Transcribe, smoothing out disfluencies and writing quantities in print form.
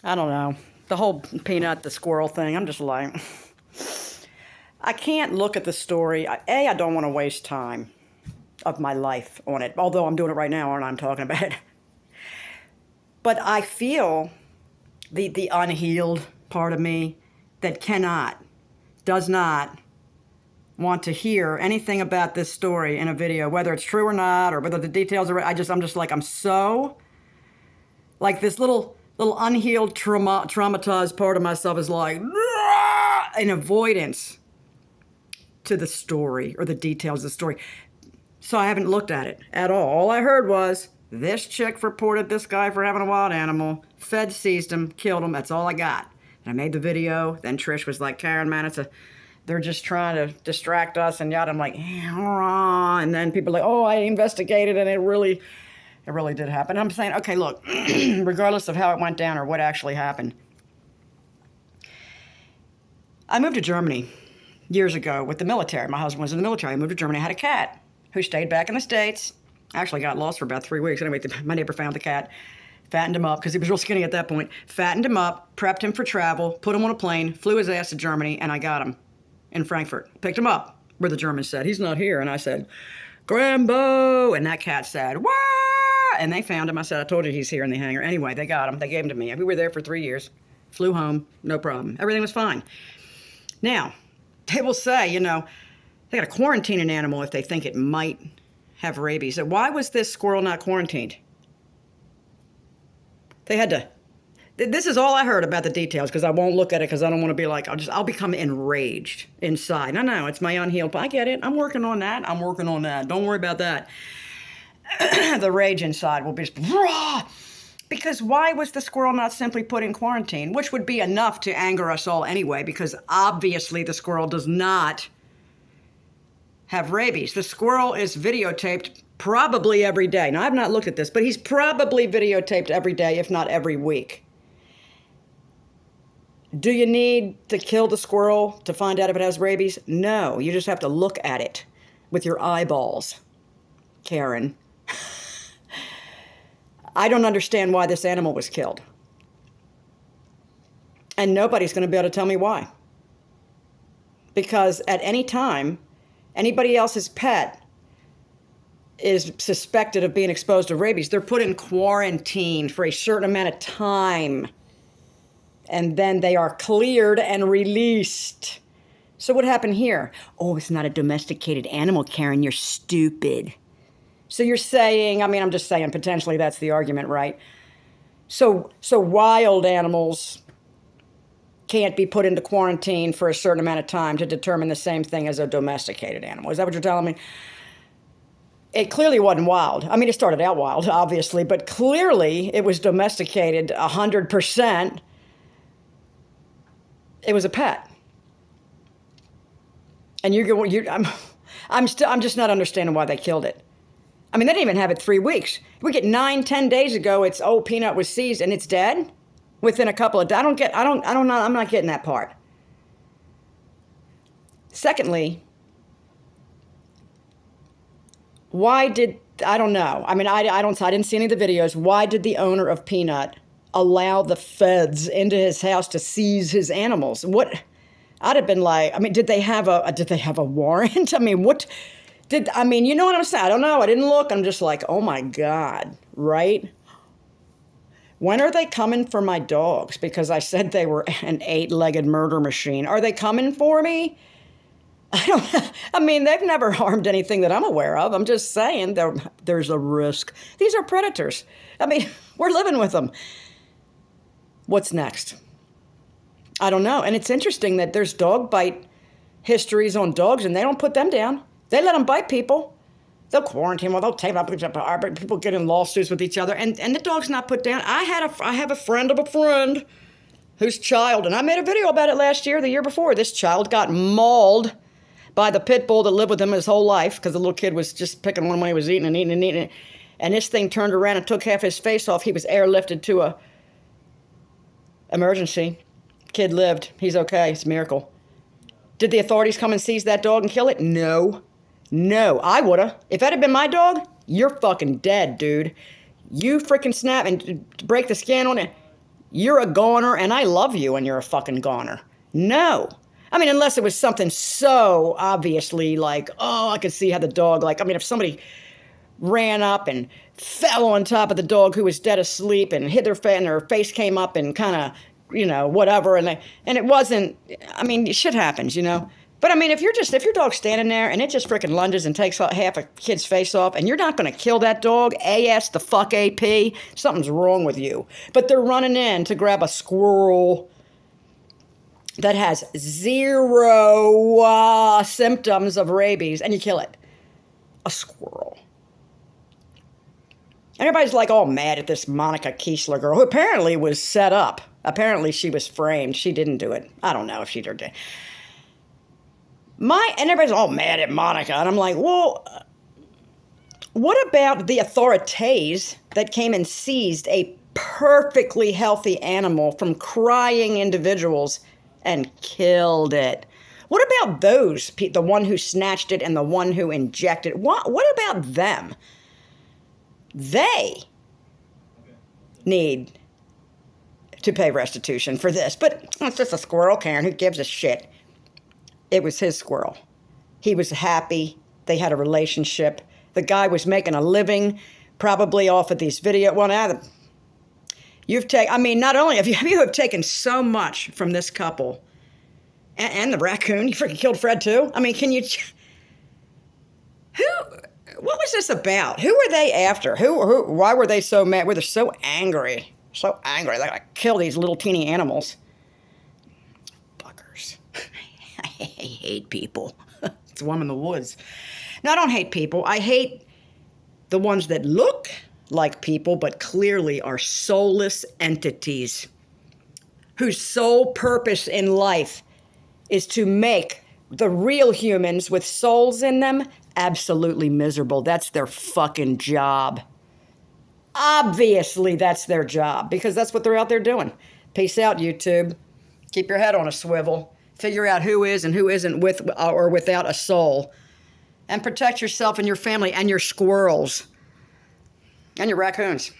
I don't know. The whole Peanut, the squirrel thing, I'm just like, I can't look at the story. I don't want to waste time of my life on it, although I'm doing it right now and I'm talking about it. But I feel the unhealed part of me that does not want to hear anything about this story in a video, whether it's true or not, or whether the details are, I'm just like, I'm so, like this little unhealed traumatized part of myself is like, an avoidance to the story or the details of the story. So I haven't looked at it at all. All I heard was, this chick reported this guy for having a wild animal. Feds seized him, killed him. That's all I got. And I made the video. Then Trish was like, Karen, man, they're just trying to distract us and yada. I'm like, and then people are like, oh, I investigated and it really did happen. I'm saying, okay, look, regardless of how it went down or what actually happened, I moved to Germany years ago with the military. My husband was in the military. I moved to Germany. I had a cat who stayed back in the States. Actually got lost for about 3 weeks. Anyway, my neighbor found the cat, fattened him up, because he was real skinny at that point, fattened him up, prepped him for travel, put him on a plane, flew his ass to Germany, and I got him in Frankfurt. Picked him up, where the Germans said, he's not here. And I said, Grambo! And that cat said, wah! And they found him. I said, I told you he's here in the hangar. Anyway, they got him. They gave him to me. We were there for 3 years. Flew home, no problem. Everything was fine. Now, they will say, they got to quarantine an animal if they think it might have rabies. So why was this squirrel not quarantined? They had to. This is all I heard about the details, because I won't look at it, because I don't want to be like, I'll become enraged inside. No, it's my unhealed. I get it. I'm working on that. Don't worry about that. The rage inside will be just, raw. Because why was the squirrel not simply put in quarantine, which would be enough to anger us all anyway, because obviously the squirrel does not have rabies. The squirrel is videotaped probably every day. Now, I've not looked at this, but he's probably videotaped every day, if not every week. Do you need to kill the squirrel to find out if it has rabies? No, you just have to look at it with your eyeballs, Karen. I don't understand why this animal was killed. And nobody's going to be able to tell me why. Because at any time, anybody else's pet is suspected of being exposed to rabies, they're put in quarantine for a certain amount of time. And then they are cleared and released. So what happened here? Oh, it's not a domesticated animal, Karen. You're stupid. So you're saying, I'm just saying, potentially that's the argument, right? So wild animals can't be put into quarantine for a certain amount of time to determine the same thing as a domesticated animal. Is that what you're telling me? It clearly wasn't wild. It started out wild, obviously, but clearly it was domesticated 100%. It was a pet. And I'm just not understanding why they killed it. They didn't even have it 3 weeks. We get 9-10 days ago, it's, Peanut was seized and it's dead within a couple of days. I don't know. I'm not getting that part. Secondly, I don't know. I didn't see any of the videos. Why did the owner of Peanut allow the feds into his house to seize his animals? What? I'd have been like, did they have a warrant? What? You know what I'm saying? I don't know. I didn't look. I'm just like, oh my God, right? When are they coming for my dogs? Because I said they were an 8-legged murder machine. Are they coming for me? They've never harmed anything that I'm aware of. I'm just saying there's a risk. These are predators. We're living with them. What's next? I don't know. And it's interesting that there's dog bite histories on dogs, and they don't put them down. They let them bite people. They'll quarantine them. They'll tape up. People get in lawsuits with each other, and the dog's not put down. I have a friend of a friend whose child, and I made a video about it last year, the year before. This child got mauled by the pit bull that lived with him his whole life, because the little kid was just picking one when he was eating and eating and eating. And this thing turned around and took half his face off. He was airlifted to a emergency. Kid lived. He's okay. It's a miracle. Did the authorities come and seize that dog and kill it? No. I woulda. If that had been my dog, you're fucking dead, dude. You freaking snap and break the skin on it. you're a goner and I love you and you're a fucking goner. No. I mean, unless it was something so obviously like, oh, I could see how the dog, like, I mean, if somebody ran up and fell on top of the dog who was dead asleep and hit their face and her face came up and kind of, you know, whatever. And it wasn't, I mean, shit happens, you know. But I mean, if your dog's standing there and it just freaking lunges and takes half a kid's face off and you're not going to kill that dog, AS the fuck AP, something's wrong with you. But they're running in to grab a squirrel that has zero symptoms of rabies and you kill it. A squirrel. Everybody's like all mad at this Monica Kiesler girl who apparently was set up. Apparently she was framed. She didn't do it. I don't know if she did. And everybody's all mad at Monica. And I'm like, well, what about the authorities that came and seized a perfectly healthy animal from crying individuals and killed it? What about those, the one who snatched it and the one who injected it? What about them? They need to pay restitution for this. But it's just a squirrel, Karen. Who gives a shit? It was his squirrel. He was happy. They had a relationship. The guy was making a living, probably off of these videos. Well, now not only have you taken so much from this couple, and the raccoon. You freaking killed Fred too. I mean, can you? What was this about? Who were they after? Why were they so mad? Were they so angry? So angry. They're gonna kill these little teeny animals. Fuckers. I hate people. It's a woman in the woods. No, I don't hate people. I hate the ones that look like people but clearly are soulless entities whose sole purpose in life is to make the real humans with souls in them absolutely miserable. That's their fucking job. Obviously, that's their job because that's what they're out there doing. Peace out, YouTube. Keep your head on a swivel. Figure out who is and who isn't with or without a soul. And protect yourself and your family and your squirrels and your raccoons.